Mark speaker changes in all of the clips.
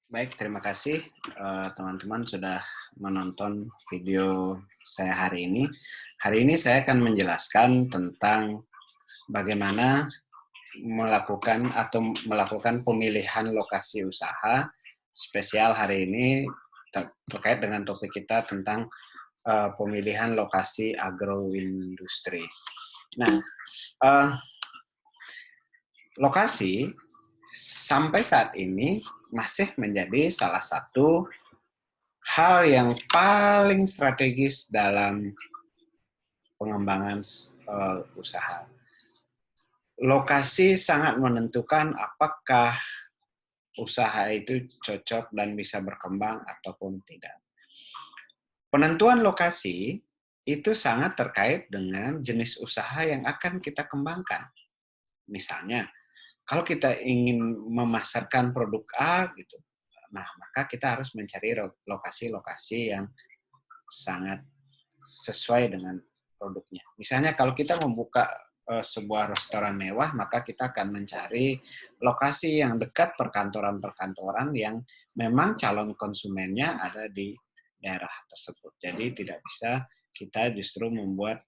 Speaker 1: Baik, terima kasih teman-teman sudah menonton video saya hari ini. Hari ini saya akan menjelaskan tentang bagaimana melakukan pemilihan lokasi usaha. Spesial hari ini terkait dengan topik kita tentang pemilihan lokasi agroindustri. Nah, eh, lokasi sampai saat ini masih menjadi salah satu hal yang paling strategis dalam pengembangan usaha. Lokasi sangat menentukan apakah usaha itu cocok dan bisa berkembang ataupun tidak. Penentuan lokasi itu sangat terkait dengan jenis usaha yang akan kita kembangkan. Misalnya, kalau kita ingin memasarkan produk A gitu, nah maka kita harus mencari lokasi-lokasi yang sangat sesuai dengan produknya. Misalnya kalau kita membuka sebuah restoran mewah, maka kita akan mencari lokasi yang dekat perkantoran-perkantoran yang memang calon konsumennya ada di daerah tersebut. Jadi tidak bisa kita justru membuat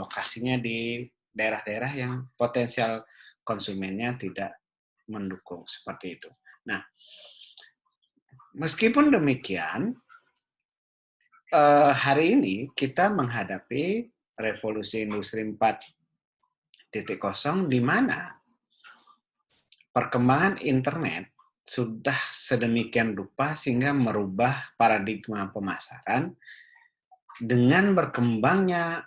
Speaker 1: lokasinya di daerah-daerah yang potensial konsumennya tidak mendukung seperti itu. Nah, meskipun demikian, hari ini kita menghadapi revolusi industri 4.0 di mana perkembangan internet sudah sedemikian rupa sehingga merubah paradigma pemasaran dengan berkembangnya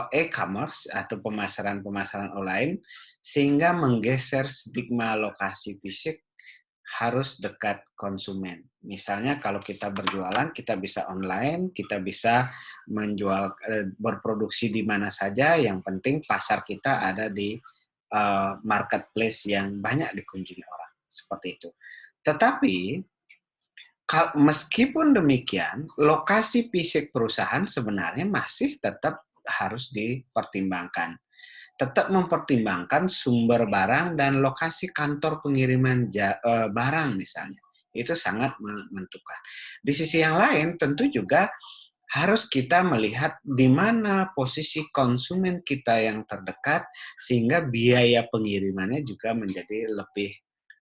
Speaker 1: e-commerce atau pemasaran-pemasaran online sehingga menggeser stigma lokasi fisik harus dekat konsumen. Misalnya kalau kita berjualan, kita bisa online, kita bisa menjual berproduksi di mana saja, yang penting pasar kita ada di marketplace yang banyak dikunjungi orang, seperti itu. Tetapi meskipun demikian, lokasi fisik perusahaan sebenarnya masih tetap harus dipertimbangkan. Tetap mempertimbangkan sumber barang dan lokasi kantor pengiriman barang misalnya. Itu sangat menentukan. Di sisi yang lain tentu juga harus kita melihat di mana posisi konsumen kita yang terdekat sehingga biaya pengirimannya juga menjadi lebih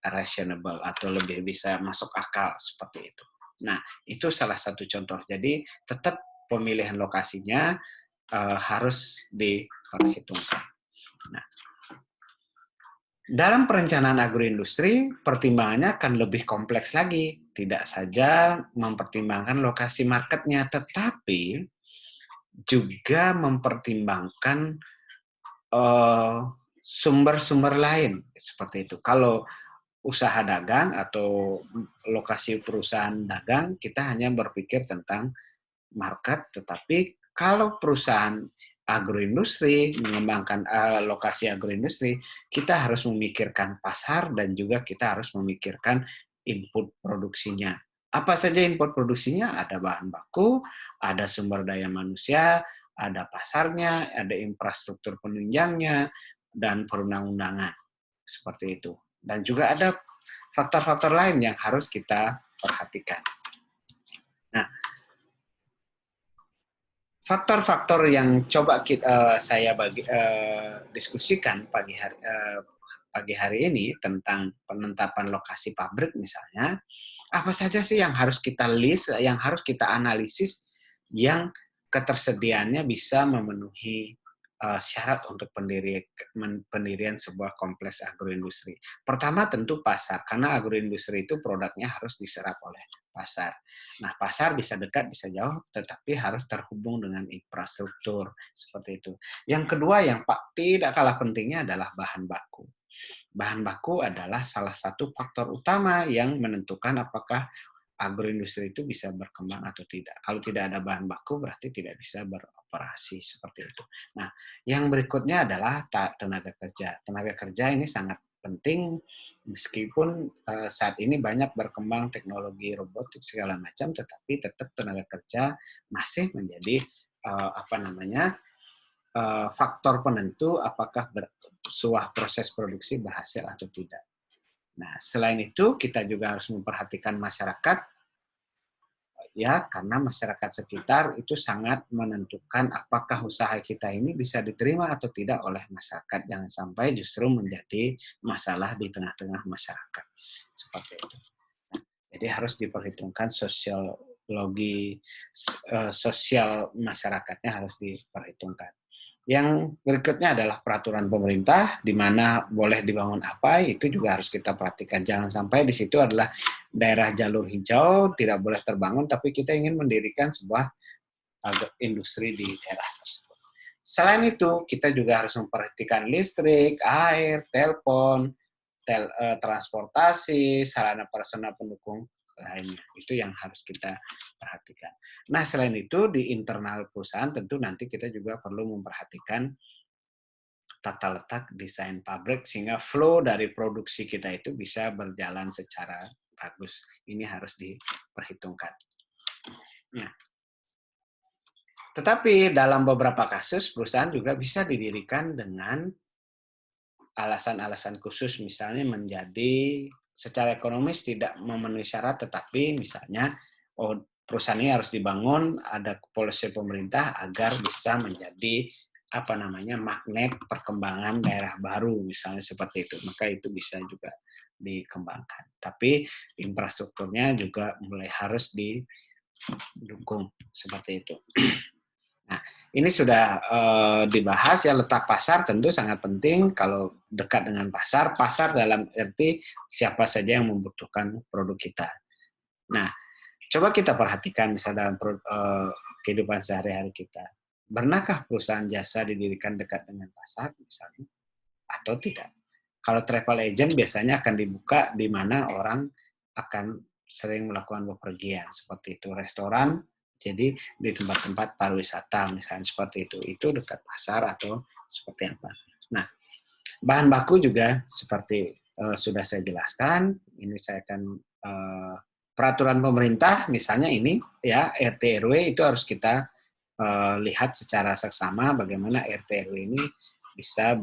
Speaker 1: reasonable atau lebih bisa masuk akal seperti itu. Nah, itu salah satu contoh. Jadi tetap pemilihan lokasinya harus diperhitungkan. Nah, dalam perencanaan agroindustri, pertimbangannya akan lebih kompleks lagi. Tidak saja mempertimbangkan lokasi marketnya, tetapi juga mempertimbangkan sumber-sumber lain seperti itu. Kalau usaha dagang atau lokasi perusahaan dagang, kita hanya berpikir tentang market, tetapi kalau perusahaan agroindustri mengembangkan lokasi agroindustri, kita harus memikirkan pasar dan juga kita harus memikirkan input produksinya. Apa saja input produksinya? Ada bahan baku, ada sumber daya manusia, ada pasarnya, ada infrastruktur penunjangnya, dan perundang-undangan. Seperti itu. Dan juga ada faktor-faktor lain yang harus kita perhatikan. Nah, faktor-faktor yang coba saya diskusikan pagi hari ini tentang penetapan lokasi pabrik misalnya, apa saja sih yang harus kita list, yang harus kita analisis, yang ketersediaannya bisa memenuhi syarat untuk pendirian sebuah kompleks agroindustri. Pertama tentu pasar, karena agroindustri itu produknya harus diserap oleh pasar. Nah, pasar bisa dekat, bisa jauh, tetapi harus terhubung dengan infrastruktur, seperti itu. Yang kedua, yang tidak kalah pentingnya adalah bahan baku. Bahan baku adalah salah satu faktor utama yang menentukan apakah agroindustri itu bisa berkembang atau tidak. Kalau tidak ada bahan baku, berarti tidak bisa beroperasi, seperti itu. Nah, yang berikutnya adalah tenaga kerja. Tenaga kerja ini sangat penting, meskipun saat ini banyak berkembang teknologi robotik segala macam, tetapi tetap tenaga kerja masih menjadi faktor penentu apakah sebuah proses produksi berhasil atau tidak. Nah, selain itu kita juga harus memperhatikan masyarakat, ya, karena masyarakat sekitar itu sangat menentukan apakah usaha kita ini bisa diterima atau tidak oleh masyarakat. Jangan sampai justru menjadi masalah di tengah-tengah masyarakat. Seperti itu. Jadi harus diperhitungkan sosiologi, sosial masyarakatnya harus diperhitungkan. Yang berikutnya adalah peraturan pemerintah, di mana boleh dibangun apa, itu juga harus kita perhatikan. Jangan sampai di situ adalah daerah jalur hijau, tidak boleh terbangun, tapi kita ingin mendirikan sebuah industri di daerah tersebut. Selain itu, kita juga harus memperhatikan listrik, air, telepon, transportasi, sarana prasarana pendukung lainnya. Itu yang harus kita perhatikan. Nah, selain itu di internal perusahaan tentu nanti kita juga perlu memperhatikan tata letak desain pabrik sehingga flow dari produksi kita itu bisa berjalan secara bagus. Ini harus diperhitungkan. Nah, tetapi dalam beberapa kasus perusahaan juga bisa didirikan dengan alasan-alasan khusus, misalnya menjadi secara ekonomis tidak memenuhi syarat, tetapi misalnya perusahaan ini harus dibangun, ada polisi pemerintah agar bisa menjadi magnet perkembangan daerah baru, misalnya seperti itu, maka itu bisa juga dikembangkan. Tapi infrastrukturnya juga mulai harus didukung seperti itu. Nah, ini sudah dibahas ya, letak pasar tentu sangat penting. Kalau dekat dengan pasar, pasar dalam arti siapa saja yang membutuhkan produk kita. Nah, coba kita perhatikan misalnya dalam kehidupan sehari-hari kita. Pernahkah perusahaan jasa didirikan dekat dengan pasar misalnya? Atau tidak? Kalau travel agent biasanya akan dibuka di mana orang akan sering melakukan bepergian, seperti itu. Restoran, jadi di tempat-tempat pariwisata misalnya seperti itu dekat pasar atau seperti apa. Nah, bahan baku juga seperti sudah saya jelaskan, ini saya akan peraturan pemerintah misalnya ini ya, RT RW itu harus kita lihat secara seksama bagaimana RT RW ini bisa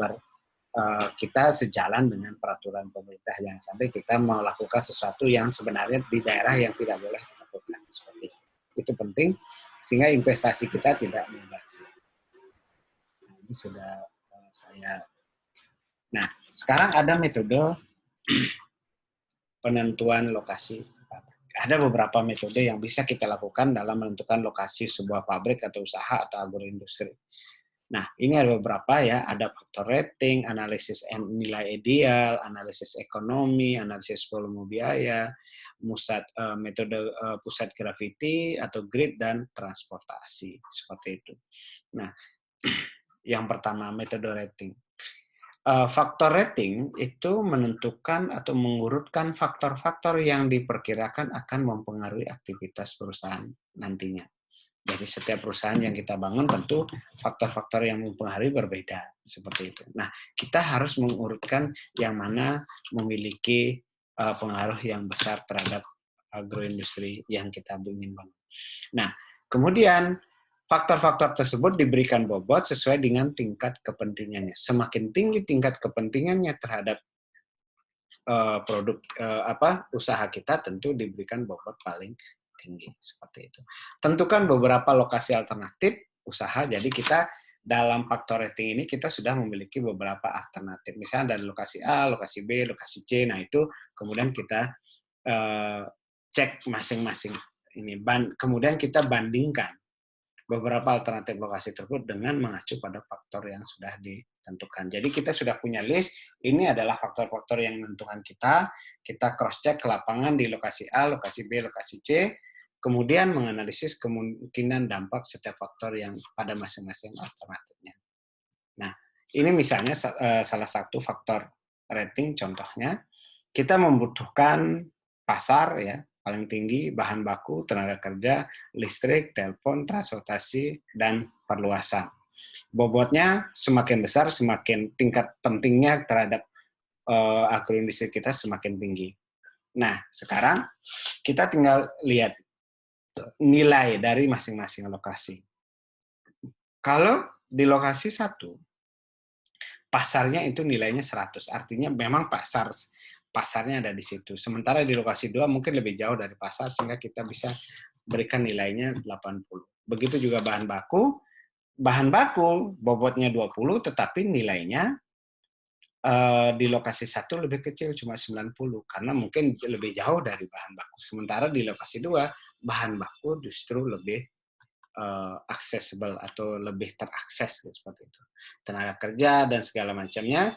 Speaker 1: kita sejalan dengan peraturan pemerintah. Jangan sampai kita melakukan sesuatu yang sebenarnya di daerah yang tidak boleh dilakukan. Seperti itu penting sehingga investasi kita tidak mubazir. Nah, ini sudah saya. Nah, sekarang ada metode penentuan lokasi pabrik. Ada beberapa metode yang bisa kita lakukan dalam menentukan lokasi sebuah pabrik atau usaha atau agroindustri. Nah, ini ada beberapa ya, ada faktor rating, analisis nilai ideal, analisis ekonomi, analisis volume biaya, metode pusat gravity atau grid, dan transportasi, seperti itu. Nah, yang pertama metode rating. Faktor rating itu menentukan atau mengurutkan faktor-faktor yang diperkirakan akan mempengaruhi aktivitas perusahaan nantinya. Jadi setiap perusahaan yang kita bangun tentu faktor-faktor yang mempengaruhi berbeda, seperti itu. Nah, kita harus mengurutkan yang mana memiliki pengaruh yang besar terhadap agroindustri yang kita ingin bangun. Nah, kemudian faktor-faktor tersebut diberikan bobot sesuai dengan tingkat kepentingannya. Semakin tinggi tingkat kepentingannya terhadap produk usaha kita, tentu diberikan bobot paling tinggi, seperti itu. Tentukan beberapa lokasi alternatif usaha. Jadi kita dalam faktor rating ini kita sudah memiliki beberapa alternatif. Misalnya dari lokasi A, lokasi B, lokasi C. Nah, itu kemudian kita cek masing-masing ini. Kemudian kita bandingkan beberapa alternatif lokasi tersebut dengan mengacu pada faktor yang sudah ditentukan. Jadi kita sudah punya list, ini adalah faktor-faktor yang menentukan kita cross-check ke lapangan di lokasi A, lokasi B, lokasi C, kemudian menganalisis kemungkinan dampak setiap faktor yang pada masing-masing alternatifnya. Nah, ini misalnya salah satu faktor rating contohnya, kita membutuhkan pasar ya, paling tinggi, bahan baku, tenaga kerja, listrik, telepon, transportasi, dan perluasan. Bobotnya semakin besar, semakin tingkat pentingnya terhadap agroindustri kita semakin tinggi. Nah, sekarang kita tinggal lihat nilai dari masing-masing lokasi. Kalau di lokasi satu, pasarnya itu nilainya 100, artinya memang pasar pasarnya ada di situ. Sementara di lokasi 2 mungkin lebih jauh dari pasar sehingga kita bisa berikan nilainya 80. Begitu juga bahan baku bobotnya 20 tetapi nilainya di lokasi 1 lebih kecil cuma 90 karena mungkin lebih jauh dari bahan baku. Sementara di lokasi 2 bahan baku justru lebih accessible atau lebih terakses seperti itu. Tenaga kerja dan segala macamnya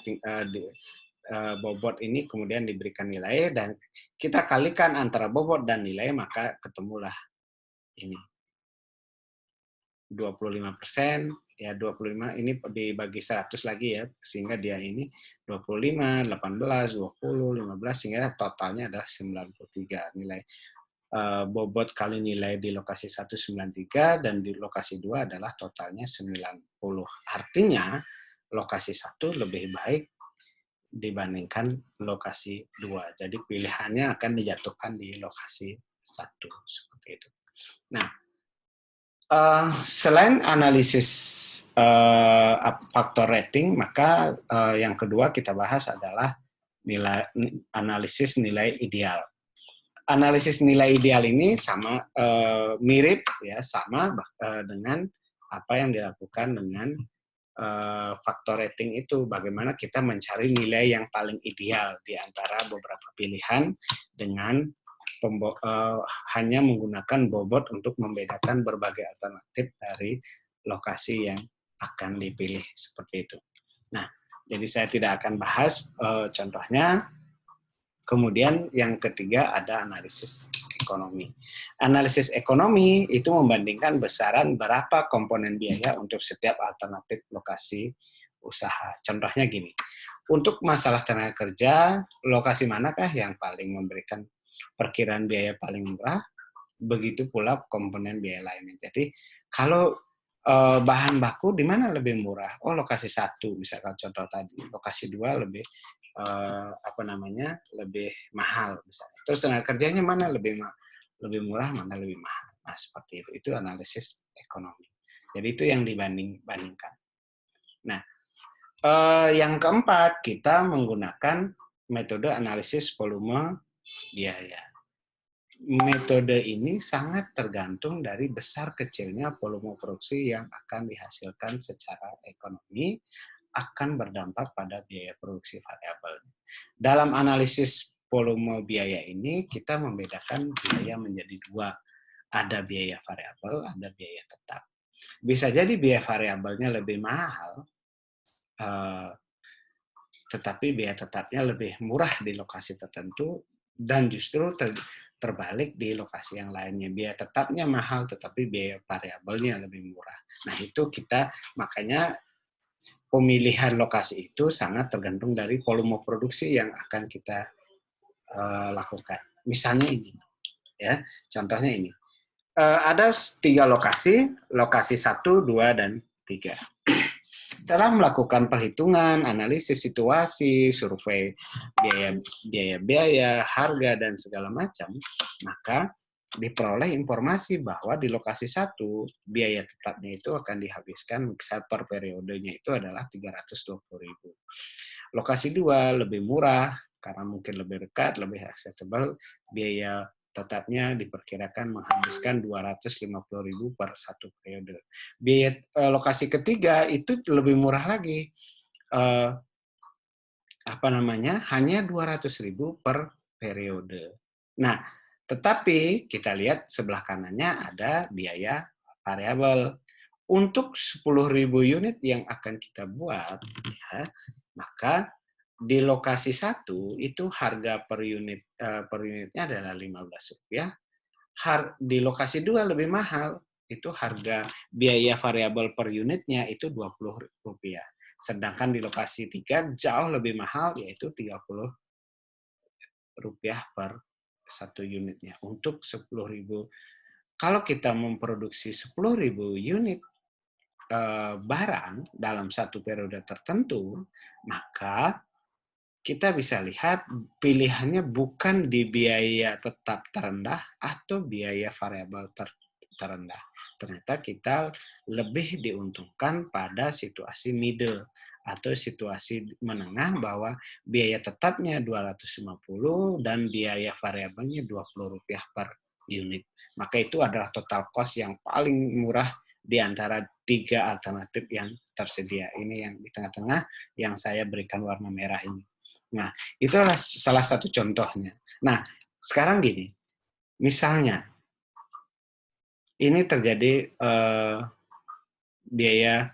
Speaker 1: bobot ini kemudian diberikan nilai dan kita kalikan antara bobot dan nilai maka ketemulah ini 25%, ya 25 ini dibagi 100 lagi ya, sehingga dia ini 25, 18, 20, 15, sehingga totalnya adalah 93 nilai. Bobot kali nilai di lokasi 1 93 dan di lokasi 2 adalah totalnya 90. Artinya lokasi 1 lebih baik dibandingkan lokasi 2. Jadi pilihannya akan dijatuhkan di lokasi 1 seperti itu. Nah, selain analisis faktor rating, maka yang kedua kita bahas adalah analisis nilai ideal. Analisis nilai ideal ini mirip ya sama dengan apa yang dilakukan dengan faktor rating itu. Bagaimana kita mencari nilai yang paling ideal di antara beberapa pilihan dengan hanya menggunakan bobot untuk membedakan berbagai alternatif dari lokasi yang akan dipilih seperti itu. Nah, jadi saya tidak akan bahas contohnya. Kemudian yang ketiga ada analisis ekonomi. Analisis ekonomi itu membandingkan besaran berapa komponen biaya untuk setiap alternatif lokasi usaha. Contohnya gini, untuk masalah tenaga kerja, lokasi manakah yang paling memberikan perkiraan biaya paling murah, begitu pula komponen biaya lainnya. Jadi kalau bahan baku di mana lebih murah? Oh, lokasi 1 misalkan contoh tadi, lokasi 2 lebih lebih mahal misalnya. Terus tenaga kerjanya mana lebih murah, mana lebih mahal. Nah, seperti itu. Itu analisis ekonomi. Jadi itu yang dibandingkan. Nah, yang keempat kita menggunakan metode analisis volume biaya. Metode ini sangat tergantung dari besar kecilnya volume produksi yang akan dihasilkan secara ekonomi akan berdampak pada biaya produksi variabel. Dalam analisis volume biaya ini kita membedakan biaya menjadi 2. Ada biaya variabel, ada biaya tetap. Bisa jadi biaya variabelnya lebih mahal, tetapi biaya tetapnya lebih murah di lokasi tertentu dan justru terbalik di lokasi yang lainnya. Biaya tetapnya mahal, tetapi biaya variabelnya lebih murah. Nah, itu makanya pemilihan lokasi itu sangat tergantung dari volume produksi yang akan kita lakukan. Misalnya ini, ya, contohnya ini. Ada 3 lokasi 1, 2, dan 3. Setelah melakukan perhitungan, analisis situasi, survei biaya, harga, dan segala macam, maka diperoleh informasi bahwa di lokasi 1, biaya tetapnya itu akan dihabiskan per periodenya itu adalah 320.000. Lokasi 2 lebih murah, karena mungkin lebih dekat, lebih accessible, biaya tetapnya diperkirakan menghabiskan 250.000 per satu periode. Biaya lokasi ketiga itu lebih murah lagi, hanya 200.000 per periode. Nah, tetapi kita lihat sebelah kanannya ada biaya variabel. Untuk 10.000 unit yang akan kita buat, ya, maka di lokasi 1 itu harga per unitnya adalah Rp15. Di lokasi 2 lebih mahal, itu harga biaya variabel per unitnya itu Rp20. Sedangkan di lokasi 3 jauh lebih mahal, yaitu Rp30 per satu unitnya untuk 10.000. Kalau kita memproduksi 10.000 unit barang dalam satu periode tertentu, maka kita bisa lihat pilihannya bukan di biaya tetap terendah atau biaya variabel terendah. Ternyata kita lebih diuntungkan pada situasi middle atau situasi menengah bahwa biaya tetapnya 250 dan biaya variabelnya Rp20 per unit. Maka itu adalah total cost yang paling murah di antara 3 alternatif yang tersedia. Ini yang di tengah-tengah yang saya berikan warna merah ini. Nah, itu adalah salah satu contohnya. Nah, sekarang gini, misalnya ini terjadi biaya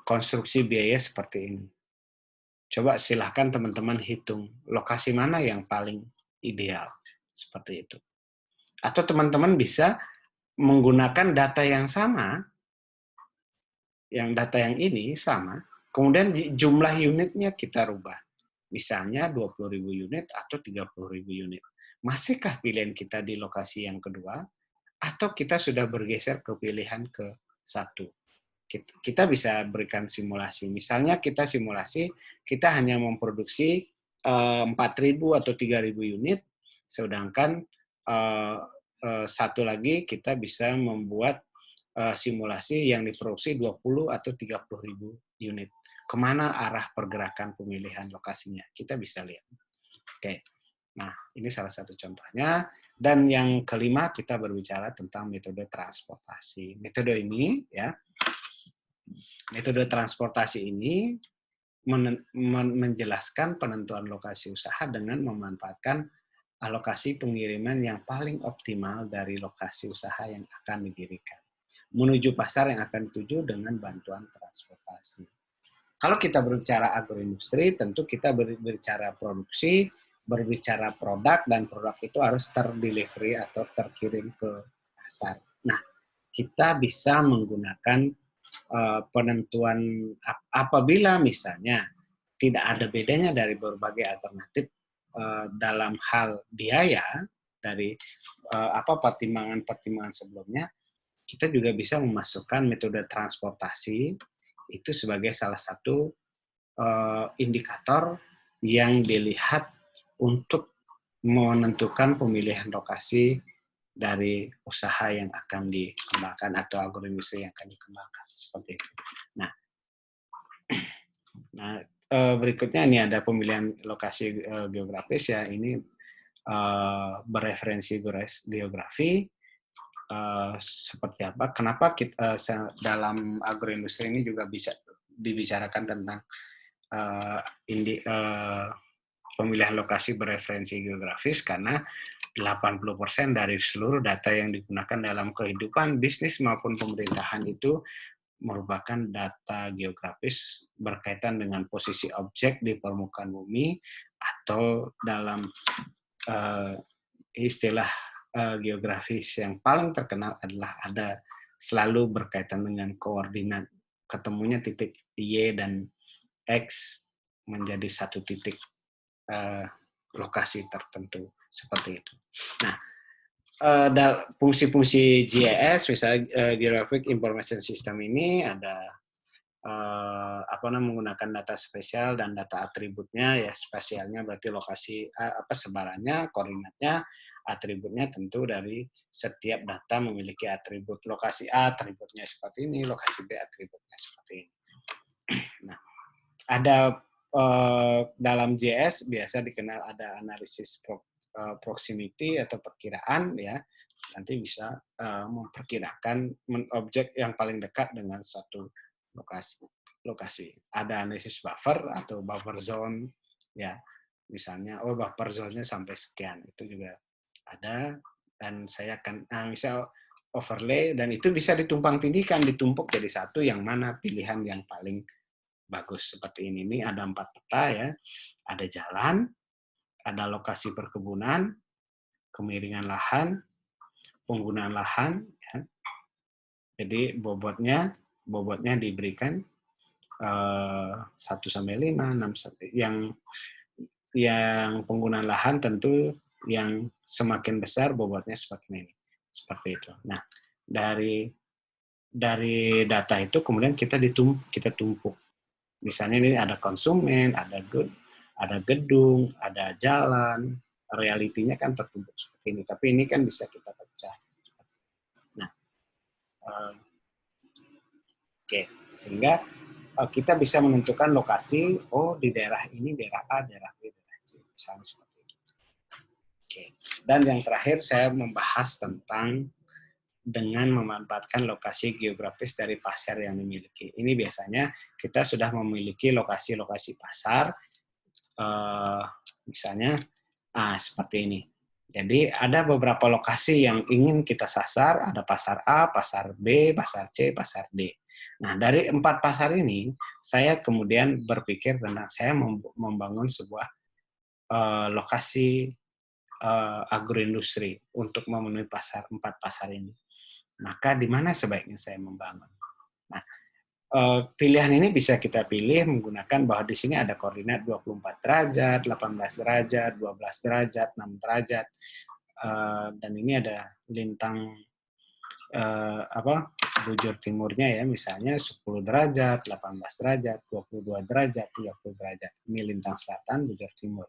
Speaker 1: konstruksi biaya seperti ini. Coba silahkan teman-teman hitung lokasi mana yang paling ideal seperti itu. Atau teman-teman bisa menggunakan data yang sama, data yang ini sama, kemudian jumlah unitnya kita rubah. Misalnya 20.000 unit atau 30.000 unit. Masihkah pilihan kita di lokasi yang kedua? Atau kita sudah bergeser ke pilihan ke satu? Kita bisa berikan simulasi. Misalnya kita simulasi, kita hanya memproduksi 4.000 atau 3.000 unit, sedangkan satu lagi kita bisa membuat simulasi yang diproduksi 20 atau 30.000 unit. Kemana arah pergerakan pemilihan lokasinya? Kita bisa lihat. Oke. Nah, ini salah satu contohnya. Dan yang kelima, kita berbicara tentang metode transportasi. Metode transportasi ini menjelaskan penentuan lokasi usaha dengan memanfaatkan alokasi pengiriman yang paling optimal dari lokasi usaha yang akan didirikan menuju pasar yang akan dituju dengan bantuan transportasi. Kalau kita berbicara agroindustri, tentu kita berbicara produksi, berbicara produk, dan produk itu harus terdelivery atau terkirim ke pasar. Nah, kita bisa menggunakan penentuan apabila misalnya tidak ada bedanya dari berbagai alternatif dalam hal biaya dari pertimbangan-pertimbangan sebelumnya, kita juga bisa memasukkan metode transportasi itu sebagai salah satu indikator yang dilihat untuk menentukan pemilihan lokasi dari usaha yang akan dikembangkan atau agroindustri yang akan dikembangkan seperti itu. Nah, berikutnya ini ada pemilihan lokasi geografis ya. Ini bereferensi geografi. Seperti apa? Kenapa kita dalam agroindustri ini juga bisa dibicarakan tentang pemilihan lokasi bereferensi geografis, karena 80% dari seluruh data yang digunakan dalam kehidupan bisnis maupun pemerintahan itu merupakan data geografis berkaitan dengan posisi objek di permukaan bumi, atau dalam istilah geografis yang paling terkenal adalah ada selalu berkaitan dengan koordinat. Ketemunya titik Y dan X menjadi satu titik lokasi tertentu seperti itu. Nah, fungsi-fungsi GIS, misalnya Geographic Information System ini ada menggunakan data spesial dan data atributnya. Ya, spesialnya berarti lokasi sebarannya, koordinatnya, atributnya tentu dari setiap data memiliki atribut. Lokasi A atributnya seperti ini, lokasi B atributnya seperti ini. Nah, ada dalam JS biasa dikenal ada analisis proximity atau perkiraan, ya. Nanti bisa memperkirakan objek yang paling dekat dengan suatu lokasi. Ada analisis buffer atau buffer zone, ya. Misalnya, buffer zone-nya sampai sekian, itu juga ada. Dan saya akan misal overlay, dan itu bisa ditumpang tindihkan, ditumpuk jadi satu, yang mana pilihan yang paling bagus. Seperti ini ada 4 peta, ya. Ada jalan, ada lokasi perkebunan, kemiringan lahan, penggunaan lahan, ya. Jadi bobotnya diberikan 1 sampai 5, 6 yang penggunaan lahan tentu yang semakin besar bobotnya semakin ini. Seperti itu. Nah, dari data itu kemudian kita tumpuk. Misalnya ini ada konsumen, ada gedung, ada jalan, realitinya kan tertumpuk seperti ini. Tapi ini kan bisa kita pecah. Nah, oke, sehingga kita bisa menentukan lokasi, oh di daerah ini, daerah A, daerah B, daerah C, misalnya seperti itu. Oke. Dan yang terakhir saya membahas tentang dengan memanfaatkan lokasi geografis dari pasar yang dimiliki. Ini biasanya kita sudah memiliki lokasi-lokasi pasar, misalnya seperti ini. Jadi ada beberapa lokasi yang ingin kita sasar, ada pasar A, pasar B, pasar C, pasar D. Nah, dari 4 pasar ini, saya kemudian berpikir tentang saya membangun sebuah lokasi agroindustri untuk memenuhi 4 pasar ini. Maka di mana sebaiknya saya membangun? Nah, pilihan ini bisa kita pilih menggunakan bahwa di sini ada koordinat 24 derajat, 18 derajat, 12 derajat, 6 derajat, dan ini ada lintang bujur timurnya ya, misalnya 10 derajat, 18 derajat, 22 derajat, 30 derajat. Ini lintang selatan, bujur timur.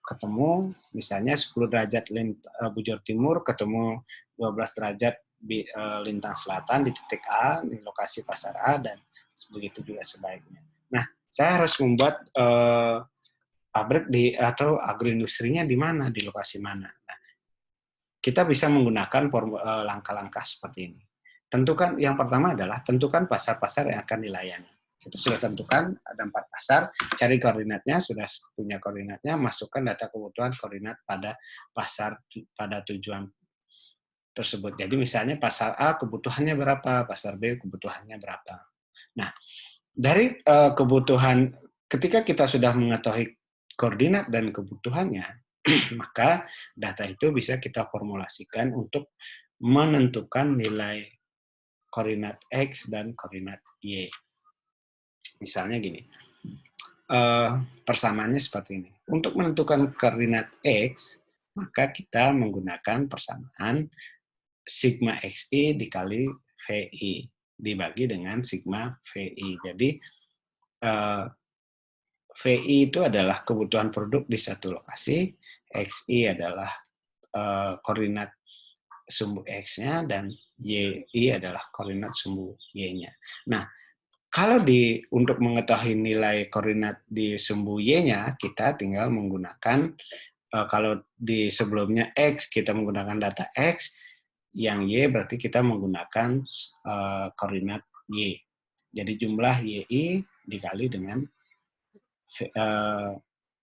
Speaker 1: Ketemu misalnya 10 derajat bujur timur, ketemu 12 derajat lintang selatan di titik A, di lokasi pasar A, dan begitu juga sebaliknya. Nah, saya harus membuat pabrik atau agroindustrinya di mana, di lokasi mana. Nah, kita bisa menggunakan langkah-langkah seperti ini. Tentukan, yang pertama adalah tentukan pasar-pasar yang akan dilayani. Kita sudah tentukan ada 4 pasar, cari koordinatnya, sudah punya koordinatnya, masukkan data kebutuhan koordinat pada pasar, pada tujuan tersebut. Jadi misalnya pasar A kebutuhannya berapa, pasar B kebutuhannya berapa. Nah, dari kebutuhan, ketika kita sudah mengetahui koordinat dan kebutuhannya, maka data itu bisa kita formulasikan untuk menentukan nilai koordinat X dan koordinat Y. Misalnya gini, persamaannya seperti ini. Untuk menentukan koordinat X, maka kita menggunakan persamaan sigma XI dikali VI, dibagi dengan sigma VI. Jadi, VI itu adalah kebutuhan produk di satu lokasi, XI adalah koordinat sumbu X-nya, dan YI adalah koordinat sumbu Y-nya. Nah, kalau untuk mengetahui nilai koordinat di sumbu Y-nya, kita tinggal menggunakan, kalau di sebelumnya X, kita menggunakan data X, yang Y berarti kita menggunakan koordinat Y. Jadi jumlah YI dikali dengan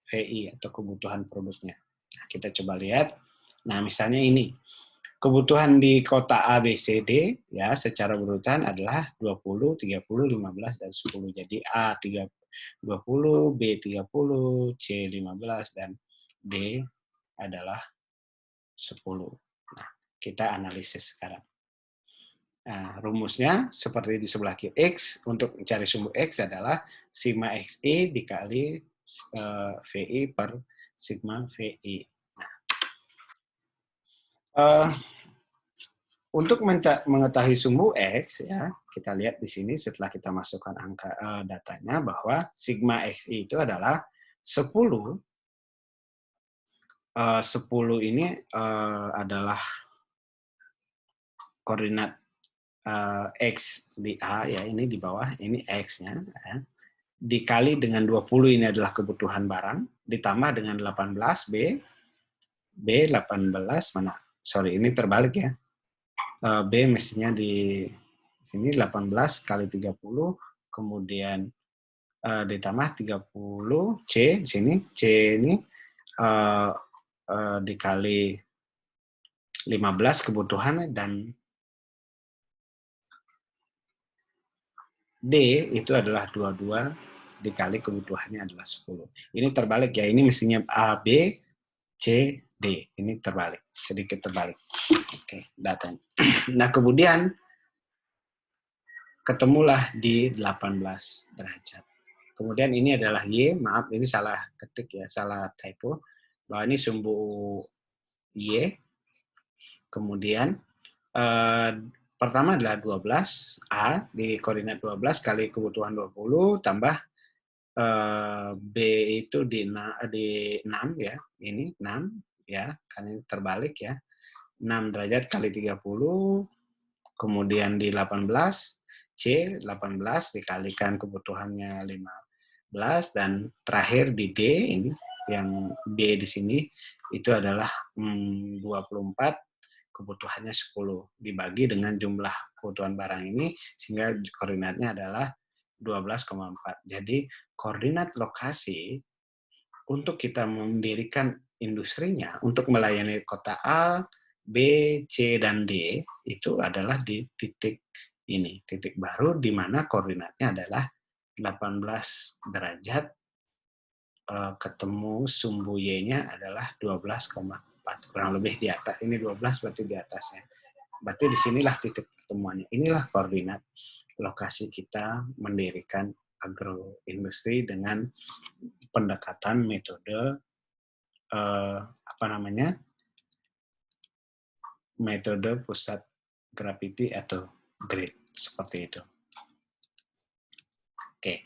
Speaker 1: VI atau kebutuhan produknya. Nah, kita coba lihat. Nah, misalnya ini. Kebutuhan di kota A, B, C, D ya secara berurutan adalah 20, 30, 15, dan 10. Jadi A 20, B 30, C 15, dan D adalah 10. Nah, kita analisis sekarang. Nah, rumusnya seperti di sebelah kiri. X untuk mencari sumbu X adalah sigma XI dikali VI per sigma VI. Nah, untuk mengetahui sumbu X, ya kita lihat di sini setelah kita masukkan angka datanya bahwa sigma XI itu adalah 10. 10 ini adalah koordinat X di A, ya ini di bawah, ini X-nya. Ya. Dikali dengan 20 ini adalah kebutuhan barang, ditambah dengan 18 B, B 18, mana? Sorry, ini terbalik ya. B mestinya di sini 18 kali 30, kemudian ditambah 30 C di sini, C ini dikali 15 kebutuhan, dan D itu adalah 22 dikali kebutuhannya adalah 10. Ini terbalik ya, ini mestinya A, B, C, D. Ini terbalik, sedikit terbalik. Oke, datanya. Nah, kemudian ketemulah di 18 derajat. Kemudian ini adalah Y, maaf ini salah ketik ya, salah typo. Bahwa ini sumbu Y. Kemudian pertama adalah 12 A di koordinat 12 kali kebutuhan 20 tambah B itu di 6 ya. Ini 6 ya, karena ini terbalik ya. 6 derajat kali 30, kemudian di 18 C 18 dikalikan kebutuhannya 15, dan terakhir di D ini, yang D di sini itu adalah 24, kebutuhannya 10 dibagi dengan jumlah kebutuhan barang ini, sehingga koordinatnya adalah 12,4. Jadi koordinat lokasi untuk kita mendirikan industrinya untuk melayani kota A, B, C, dan D itu adalah di titik ini, titik baru di mana koordinatnya adalah 18 derajat, ketemu sumbu Y-nya adalah 12,4, kurang lebih di atas. Ini 12 berarti di atasnya. Berarti disinilah titik pertemuannya. Inilah koordinat lokasi kita mendirikan agroindustri dengan pendekatan metode metode pusat graviti atau grid, seperti itu. Oke,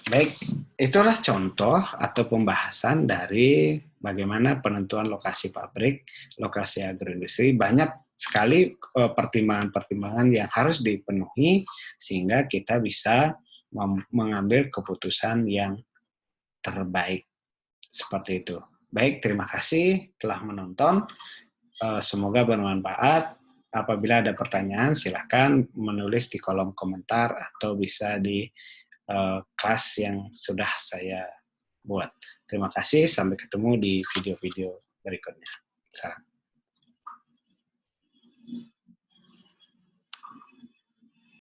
Speaker 1: baik, itulah contoh atau pembahasan dari bagaimana penentuan lokasi pabrik, lokasi agroindustri. Banyak sekali pertimbangan-pertimbangan yang harus dipenuhi sehingga kita bisa mengambil keputusan yang terbaik. Seperti itu. Baik, terima kasih telah menonton. Semoga bermanfaat. Apabila ada pertanyaan, silakan menulis di kolom komentar atau bisa di kelas yang sudah saya buat. Terima kasih, sampai ketemu di video-video berikutnya. Salam.